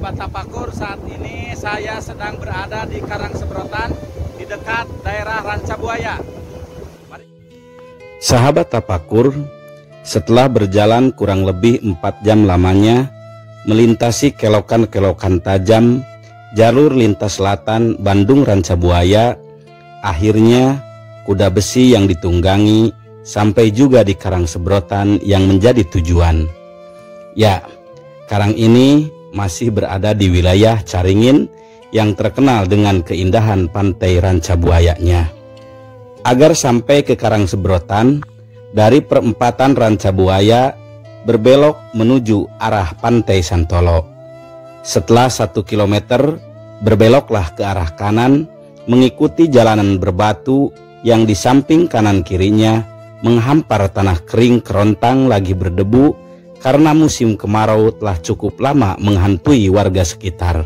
Sahabat Tapakur, saat ini saya sedang berada di Karang Sebrotan di dekat daerah Rancabuaya. Sahabat Tapakur, setelah berjalan kurang lebih 4 jam lamanya melintasi kelokan-kelokan tajam jalur lintas selatan Bandung Rancabuaya, akhirnya kuda besi yang ditunggangi sampai juga di Karang Sebrotan yang menjadi tujuan. Ya, karang ini masih berada di wilayah Caringin yang terkenal dengan keindahan pantai Rancabuayanya. Agar sampai ke Karang Sebrotan, dari perempatan Rancabuaya berbelok menuju arah Pantai Santolo. Setelah 1 kilometer, berbeloklah ke arah kanan, mengikuti jalanan berbatu yang di samping kanan kirinya menghampar tanah kering kerontang lagi berdebu karena musim kemarau telah cukup lama menghantui warga sekitar.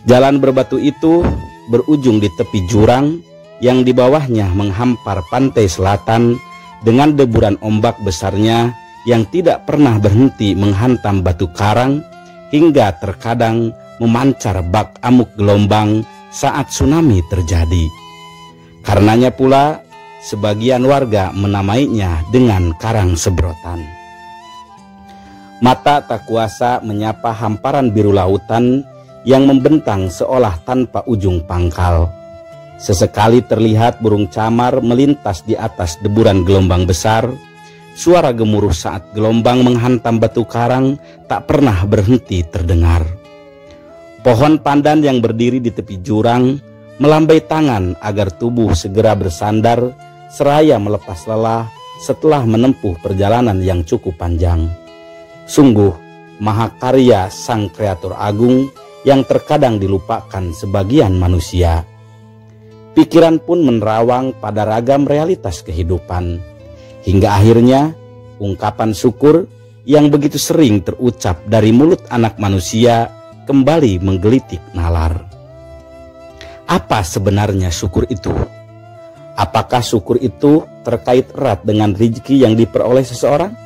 Jalan berbatu itu berujung di tepi jurang yang di bawahnya menghampar pantai selatan dengan deburan ombak besarnya yang tidak pernah berhenti menghantam batu karang hingga terkadang memancar bak amuk gelombang saat tsunami terjadi. Karenanya pula sebagian warga menamainya dengan Karang Sebrotan. Mata tak kuasa menyapa hamparan biru lautan yang membentang seolah tanpa ujung pangkal. Sesekali terlihat burung camar melintas di atas deburan gelombang besar. Suara gemuruh saat gelombang menghantam batu karang tak pernah berhenti terdengar. Pohon pandan yang berdiri di tepi jurang melambai tangan agar tubuh segera bersandar seraya melepas lelah setelah menempuh perjalanan yang cukup panjang. Sungguh mahakarya Sang Kreator Agung yang terkadang dilupakan sebagian manusia. Pikiran pun menerawang pada ragam realitas kehidupan, hingga akhirnya ungkapan syukur yang begitu sering terucap dari mulut anak manusia kembali menggelitik nalar. Apa sebenarnya syukur itu? Apakah syukur itu terkait erat dengan rezeki yang diperoleh seseorang?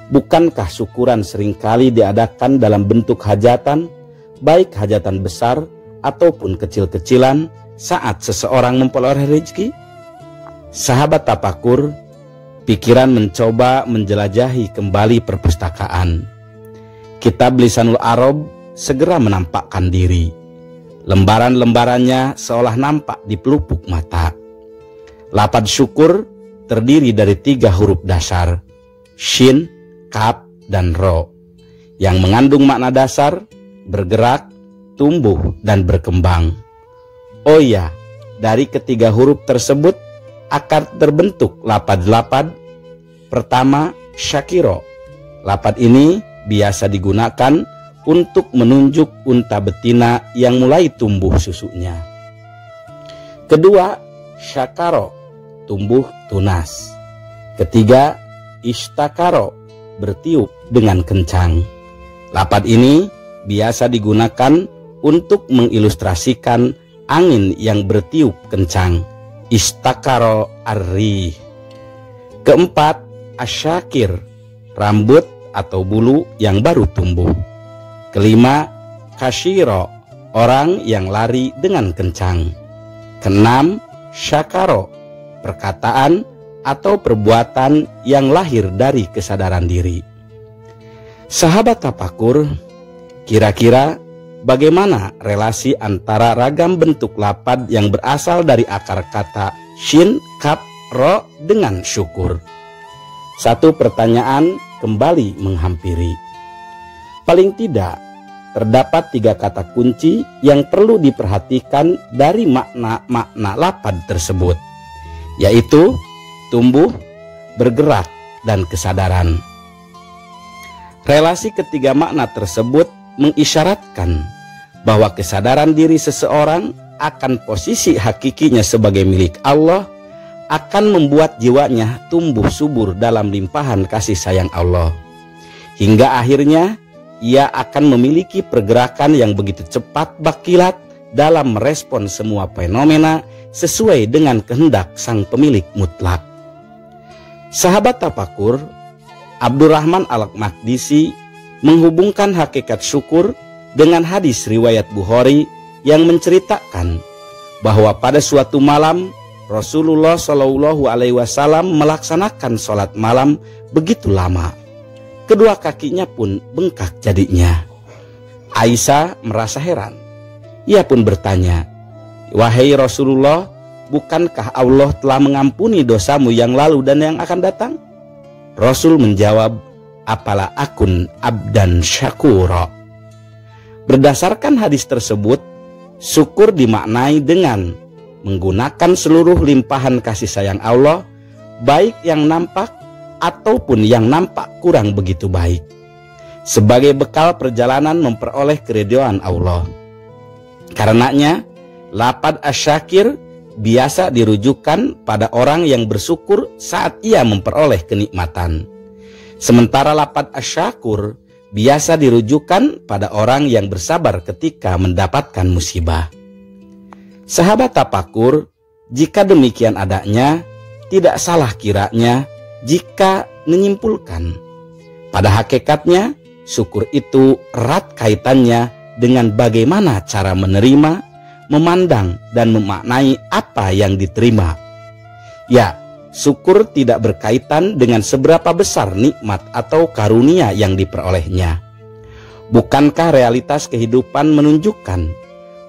Bukankah syukuran seringkali diadakan dalam bentuk hajatan, baik hajatan besar ataupun kecil-kecilan saat seseorang memperoleh rezeki? Sahabat Tapakur, pikiran mencoba menjelajahi kembali perpustakaan. Kitab Lisanul Arab segera menampakkan diri. Lembaran-lembarannya seolah nampak di pelupuk mata. Lafaz syukur terdiri dari 3 huruf dasar, shin, kaf, dan ro, yang mengandung makna dasar, bergerak, tumbuh, dan berkembang. Oh ya, dari ketiga huruf tersebut akan terbentuk lafaz-lafaz. Pertama, syakiro. Lafaz ini biasa digunakan untuk menunjuk unta betina yang mulai tumbuh susunya. Kedua, syakaro, tumbuh tunas. Ketiga, istakaro, bertiup dengan kencang. Lafaz ini biasa digunakan untuk mengilustrasikan angin yang bertiup kencang. Istakaro arri. Keempat, asyakir, rambut atau bulu yang baru tumbuh. Kelima, kashiro, orang yang lari dengan kencang. Keenam, syakaro, perkataan atau perbuatan yang lahir dari kesadaran diri. Sahabat Tapakur, kira-kira bagaimana relasi antara ragam bentuk lafaz yang berasal dari akar kata shin, kaf, ro dengan syukur? Satu pertanyaan kembali menghampiri. Paling tidak, terdapat 3 kata kunci yang perlu diperhatikan dari makna-makna lafaz tersebut, yaitu tumbuh, bergerak, dan kesadaran. Relasi ketiga makna tersebut mengisyaratkan bahwa kesadaran diri seseorang akan posisi hakikinya sebagai milik Allah akan membuat jiwanya tumbuh subur dalam limpahan kasih sayang Allah. Hingga akhirnya ia akan memiliki pergerakan yang begitu cepat bakilat dalam merespon semua fenomena sesuai dengan kehendak sang pemilik mutlak. Sahabat Tapakur, Abdurrahman Al-Maqdisi menghubungkan hakikat syukur dengan hadis riwayat Bukhari yang menceritakan bahwa pada suatu malam Rasulullah Shallallahu Alaihi Wasallam melaksanakan sholat malam begitu lama, kedua kakinya pun bengkak jadinya. Aisyah merasa heran. Ia pun bertanya, "Wahai Rasulullah, bukankah Allah telah mengampuni dosamu yang lalu dan yang akan datang?" Rasul menjawab, "Apalah akun abdan syakura." Berdasarkan hadis tersebut, syukur dimaknai dengan menggunakan seluruh limpahan kasih sayang Allah, baik yang nampak ataupun yang nampak kurang begitu baik, sebagai bekal perjalanan memperoleh keridhaan Allah. Karenanya, lafaz asyakir biasa dirujukan pada orang yang bersyukur saat ia memperoleh kenikmatan. Sementara lafaz asyakur biasa dirujukan pada orang yang bersabar ketika mendapatkan musibah. Sahabat tafakur, jika demikian adanya, tidak salah kiranya jika menyimpulkan pada hakikatnya syukur itu erat kaitannya dengan bagaimana cara menerima, memandang, dan memaknai apa yang diterima. Ya, syukur tidak berkaitan dengan seberapa besar nikmat atau karunia yang diperolehnya. Bukankah realitas kehidupan menunjukkan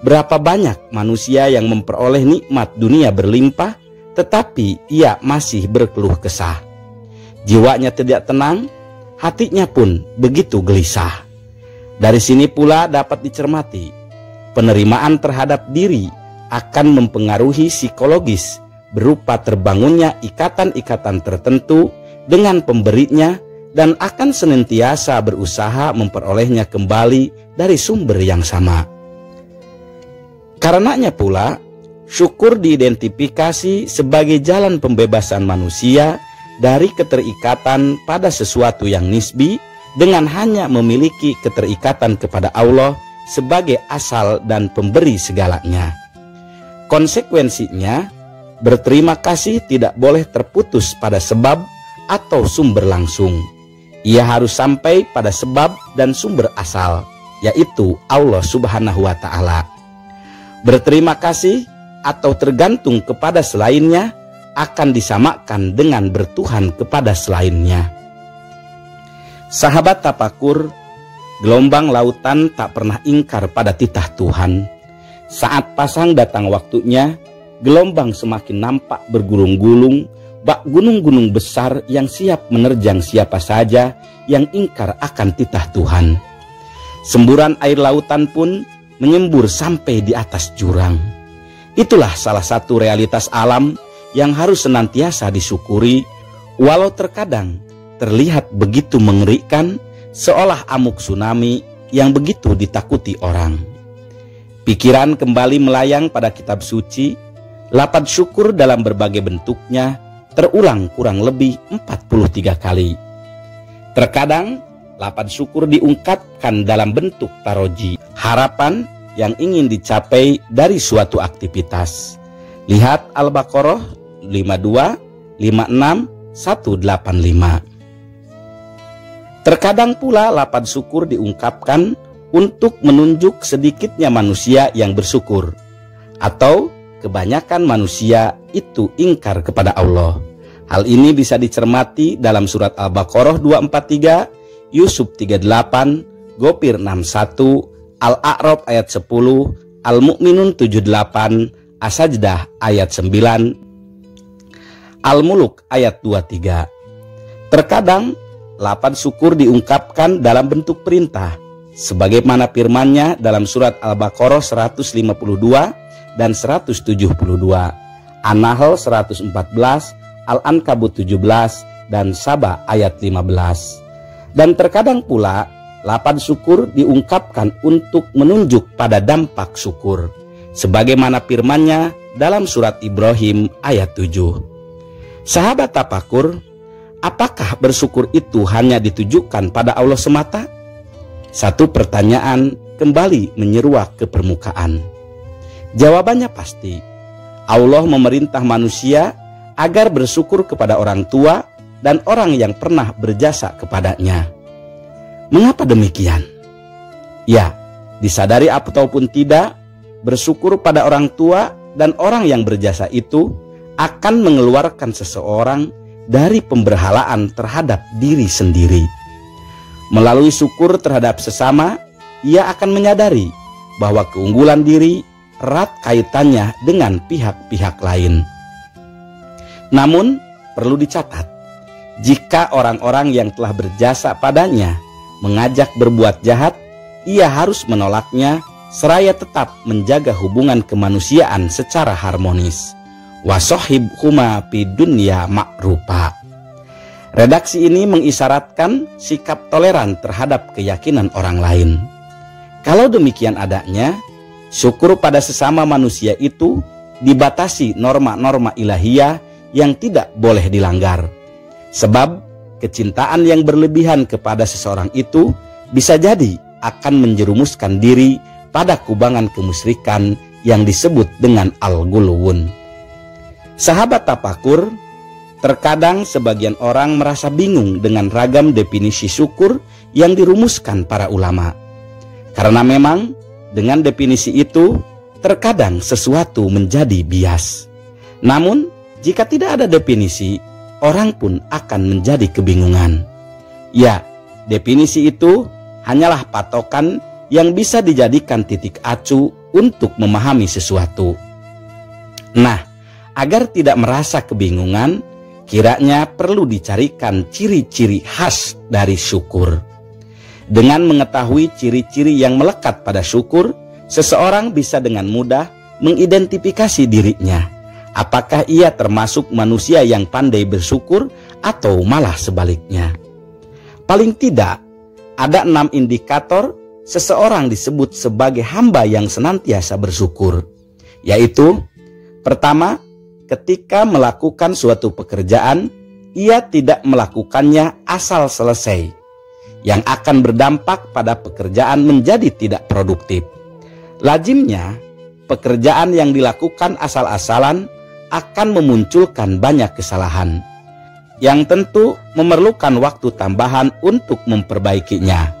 berapa banyak manusia yang memperoleh nikmat dunia berlimpah, tetapi ia masih berkeluh kesah. Jiwanya tidak tenang, hatinya pun begitu gelisah. Dari sini pula dapat dicermati, penerimaan terhadap diri akan mempengaruhi psikologis berupa terbangunnya ikatan-ikatan tertentu dengan pemberinya dan akan senantiasa berusaha memperolehnya kembali dari sumber yang sama. Karenanya pula, syukur diidentifikasi sebagai jalan pembebasan manusia dari keterikatan pada sesuatu yang nisbi dengan hanya memiliki keterikatan kepada Allah sebagai asal dan pemberi segalanya. Konsekuensinya, berterima kasih tidak boleh terputus pada sebab atau sumber langsung. Ia harus sampai pada sebab dan sumber asal, yaitu Allah Subhanahu wa Ta'ala. Berterima kasih atau tergantung kepada selainnya akan disamakan dengan bertuhan kepada selainnya. Sahabat tafakur, gelombang lautan tak pernah ingkar pada titah Tuhan. Saat pasang datang waktunya, gelombang semakin nampak bergulung-gulung, bak gunung-gunung besar yang siap menerjang siapa saja yang ingkar akan titah Tuhan. Semburan air lautan pun menyembur sampai di atas jurang. Itulah salah satu realitas alam yang harus senantiasa disyukuri, walau terkadang terlihat begitu mengerikan, seolah amuk tsunami yang begitu ditakuti orang. Pikiran kembali melayang pada kitab suci, lafaz syukur dalam berbagai bentuknya terulang kurang lebih 43 kali. Terkadang lafaz syukur diungkapkan dalam bentuk taroji, harapan yang ingin dicapai dari suatu aktivitas. Lihat Al-Baqarah 52, 56, 185. Terkadang pula lafaz syukur diungkapkan untuk menunjuk sedikitnya manusia yang bersyukur, atau kebanyakan manusia itu ingkar kepada Allah. Hal ini bisa dicermati dalam surat Al-Baqarah 243, Yusuf 38, Ghafir 61, Al-A'raf ayat 10, Al-Mu'minun 78, As-Sajdah ayat 9, Al-Muluk ayat 23. Terkadang lafaz syukur diungkapkan dalam bentuk perintah, sebagaimana firman-Nya dalam surat Al-Baqarah 152 dan 172, An-Nahl 114, Al-Ankabut 17, dan Saba ayat 15. Dan terkadang pula lafaz syukur diungkapkan untuk menunjuk pada dampak syukur, sebagaimana firman-Nya dalam surat Ibrahim ayat 7. Sahabat tafakur, apakah bersyukur itu hanya ditujukan pada Allah semata? Satu pertanyaan kembali menyeruak ke permukaan. Jawabannya pasti. Allah memerintah manusia agar bersyukur kepada orang tua dan orang yang pernah berjasa kepadanya. Mengapa demikian? Ya, Disadari ataupun tidak, bersyukur pada orang tua dan orang yang berjasa itu akan mengeluarkan seseorang dari pemberhalaan terhadap diri sendiri. Melalui syukur terhadap sesama, ia akan menyadari bahwa keunggulan diri erat kaitannya dengan pihak-pihak lain. Namun, perlu dicatat, jika orang-orang yang telah berjasa padanya mengajak berbuat jahat, ia harus menolaknya seraya tetap menjaga hubungan kemanusiaan secara harmonis. Wasohibhuma fid dunya ma'rufa. Redaksi ini mengisyaratkan sikap toleran terhadap keyakinan orang lain. Kalau demikian adanya, syukur pada sesama manusia itu dibatasi norma-norma ilahiyah yang tidak boleh dilanggar. Sebab kecintaan yang berlebihan kepada seseorang itu bisa jadi akan menjerumuskan diri pada kubangan kemusyrikan yang disebut dengan al-guluwun. Sahabat tafakur, terkadang sebagian orang merasa bingung dengan ragam definisi syukur yang dirumuskan para ulama. Karena memang dengan definisi itu terkadang sesuatu menjadi bias. Namun jika tidak ada definisi, orang pun akan menjadi kebingungan. Ya, definisi itu hanyalah patokan yang bisa dijadikan titik acuh untuk memahami sesuatu. Nah, agar tidak merasa kebingungan, kiranya perlu dicarikan ciri-ciri khas dari syukur. Dengan mengetahui ciri-ciri yang melekat pada syukur, seseorang bisa dengan mudah mengidentifikasi dirinya. Apakah ia termasuk manusia yang pandai bersyukur atau malah sebaliknya? Paling tidak, ada 6 indikator seseorang disebut sebagai hamba yang senantiasa bersyukur. Yaitu, pertama, ketika melakukan suatu pekerjaan, ia tidak melakukannya asal selesai, yang akan berdampak pada pekerjaan menjadi tidak produktif. Lazimnya, pekerjaan yang dilakukan asal-asalan akan memunculkan banyak kesalahan, yang tentu memerlukan waktu tambahan untuk memperbaikinya.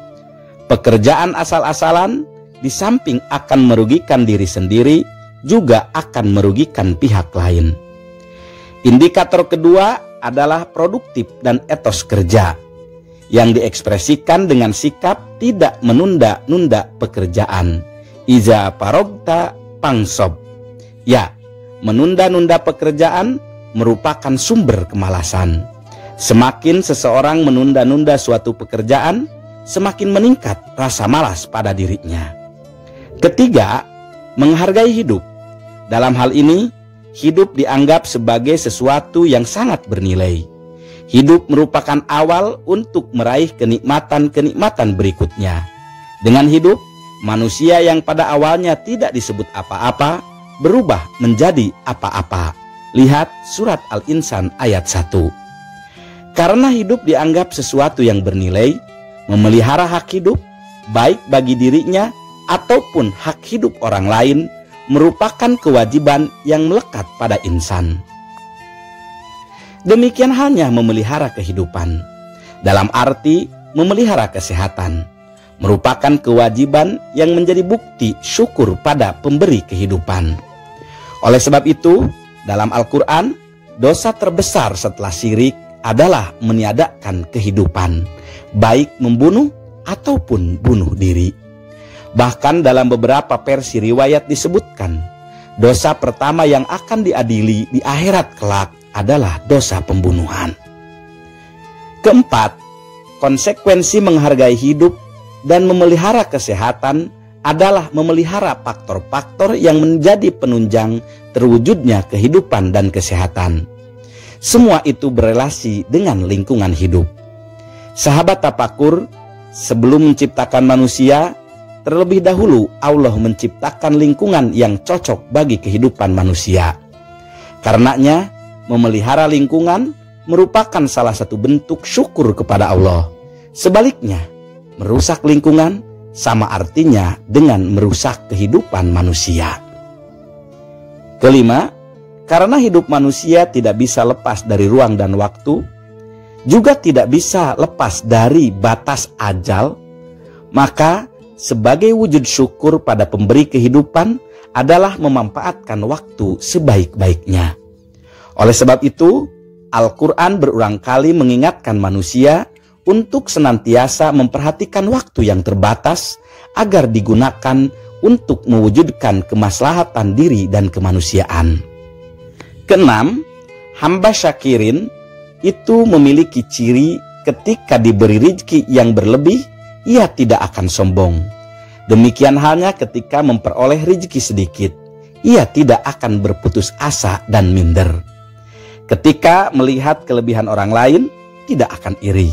Pekerjaan asal-asalan di samping akan merugikan diri sendiri, juga akan merugikan pihak lain. Indikator kedua adalah produktif dan etos kerja, yang diekspresikan dengan sikap tidak menunda-nunda pekerjaan. Iza parogta pangsob. Ya, menunda-nunda pekerjaan merupakan sumber kemalasan. Semakin seseorang menunda-nunda suatu pekerjaan, semakin meningkat rasa malas pada dirinya. Ketiga, menghargai hidup. Dalam hal ini, hidup dianggap sebagai sesuatu yang sangat bernilai. Hidup merupakan awal untuk meraih kenikmatan-kenikmatan berikutnya. Dengan hidup, manusia yang pada awalnya tidak disebut apa-apa, berubah menjadi apa-apa. Lihat surat Al-Insan ayat 1. Karena hidup dianggap sesuatu yang bernilai, memelihara hak hidup, baik bagi dirinya ataupun hak hidup orang lain, merupakan kewajiban yang melekat pada insan. Demikian halnya memelihara kehidupan, dalam arti memelihara kesehatan, merupakan kewajiban yang menjadi bukti syukur pada pemberi kehidupan. Oleh sebab itu, dalam Al-Quran, dosa terbesar setelah syirik adalah meniadakan kehidupan, baik membunuh ataupun bunuh diri. Bahkan dalam beberapa versi riwayat disebutkan, dosa pertama yang akan diadili di akhirat kelak adalah dosa pembunuhan. Keempat, konsekuensi menghargai hidup dan memelihara kesehatan adalah memelihara faktor-faktor yang menjadi penunjang terwujudnya kehidupan dan kesehatan. Semua itu berelasi dengan lingkungan hidup. Sahabat tafakur, sebelum menciptakan manusia, terlebih dahulu Allah menciptakan lingkungan yang cocok bagi kehidupan manusia. Karenanya, memelihara lingkungan merupakan salah satu bentuk syukur kepada Allah. Sebaliknya, merusak lingkungan sama artinya dengan merusak kehidupan manusia. Kelima, karena hidup manusia tidak bisa lepas dari ruang dan waktu, juga tidak bisa lepas dari batas ajal, maka sebagai wujud syukur pada pemberi kehidupan adalah memanfaatkan waktu sebaik-baiknya. Oleh sebab itu, Al-Quran berulang kali mengingatkan manusia untuk senantiasa memperhatikan waktu yang terbatas agar digunakan untuk mewujudkan kemaslahatan diri dan kemanusiaan. Keenam, hamba syakirin itu memiliki ciri ketika diberi rezeki yang berlebih, ia tidak akan sombong. Demikian halnya ketika memperoleh rezeki sedikit, ia tidak akan berputus asa dan minder. Ketika melihat kelebihan orang lain, tidak akan iri.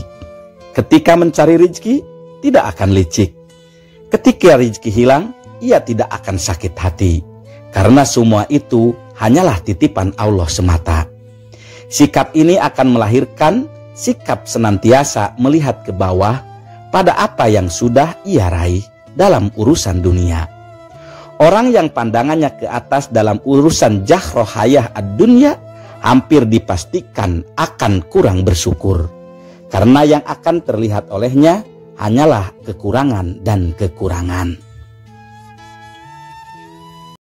Ketika mencari rezeki, tidak akan licik. Ketika rezeki hilang, ia tidak akan sakit hati. Karena semua itu hanyalah titipan Allah semata. Sikap ini akan melahirkan sikap senantiasa melihat ke bawah pada apa yang sudah ia raih dalam urusan dunia. Orang yang pandangannya ke atas dalam urusan jahroh hayah ad-dunya hampir dipastikan akan kurang bersyukur, karena yang akan terlihat olehnya hanyalah kekurangan dan kekurangan.